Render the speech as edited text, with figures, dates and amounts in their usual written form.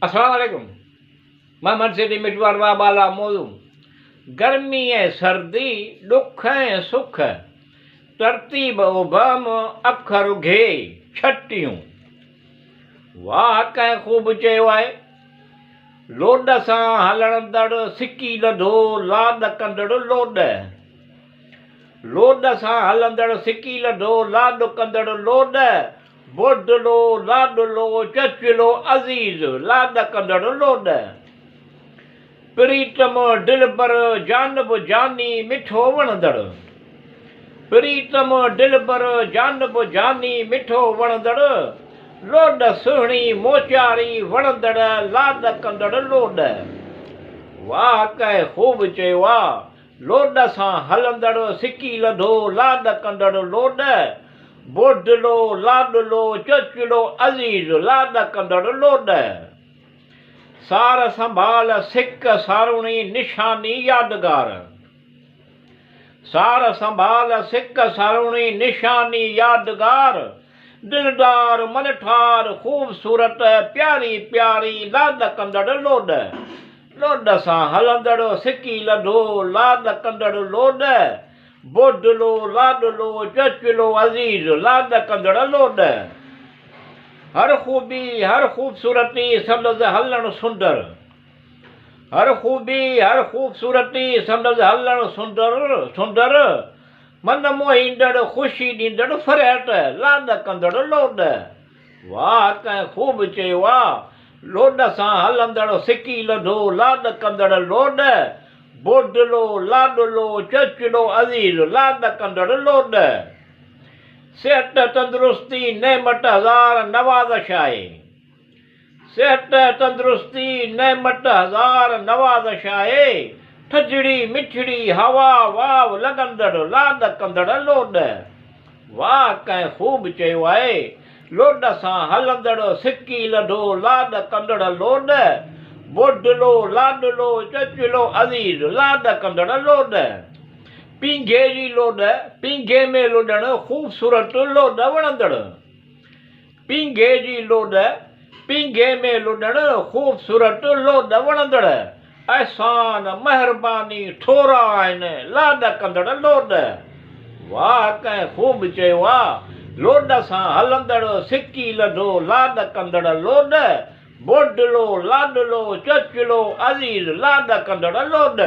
अस्सलाम वालेकुम। मैं सिटी मिटवार बाला मौजूम। गर्मी है सर्दी दुख है सुख तरतीब ابھم अखर घे छटियूं। वाह कंहिं ख़ूब चयो आहे, लोड सां हलंदड़ सिकी लधो लाड कंदड़ लोड। लोड सां हलंदड़ सिकी लधो लाड कंदड़ लोड। बोडलो लाडलो चचलो अज़ीज़ लाड कंदड़ लोड। प्रीतम दिलबर जानब जानी मिठो वणंदड़। प्रीतम दिलबर जानब जानी मिठो वणंदड़ लोड सुहिणी मोचारी वणंदड़ लाड कंदड़ लोड। वाह कंहिं ख़ूब चयो आहे, लोड सां हलंदड़ सिकी लधो लाड कंदड़ लोड। बोडलो लाडलो चचलो अज़ीज़ लाड कंदड़ लोड। सार संभाल सिक सारुणी निशानी यादगार। सार संभाल सिक सारुणी निशानी यादगार। दिलदार मनठार खूबसूरत प्यारी प्यारी लाड कंदड़ लोड। लोड सां हलंदड़ सिकी लधो लाड कंदड़ लोड। बोडलो लाडलो चचलो अज़ीज़ लाड कंदड़ लोड। हर खूबी हर खूबसूरती संदसि हलण सुंदर। हर खूबी हर खूबसूरती संदसि हलण सुंदर सुंदर। मन मोहींदड़ ख़ुशी ॾींदड़ फ़रियत लाड कंदड़ लोड। वाह कंहिं ख़ूब चयो आहे, लोड सां हलंदड़ सिकी लधो लाड कंदड़ लोड। बोडलो लाडलो चचलो अज़ीज़ लाड कंदड़ लोड। सेहत तंदुरुस्ती नेमत हज़ार नवाज़श आहे। सेहत तंदुरुस्ती नेमत हज़ार नवाज़श आहे। थधिड़ी मिठड़ी हवा वाव लॻंदड़ लाड कंदड़ लोड। वाह कंहिं ख़ूब चयो आहे, लोड सां हलंदड़ सिकी लधो लाड कंदड़ लोड। बोडलो लाडलो चचलो अज़ीज़ लाड कंदड़ लोड। पींघे जी लोड पींघे में लोॾण ख़ूबसूरत लोड वणंदड़। पींघे जी लोड पींघे में लोॾण ख़ूबसूरत लोड वणंदड़। अहसान महिरबानी थोरा आहिनि लाड कंदड़ लोड। वाह कंहिं ख़ूब चयो आहे, लोड सां हलंदड़ सिकी लधो लाड कंदड़ लोड। बोडलो लाडलो चचलो अज़ीज़ लाड कंदड़ लोड।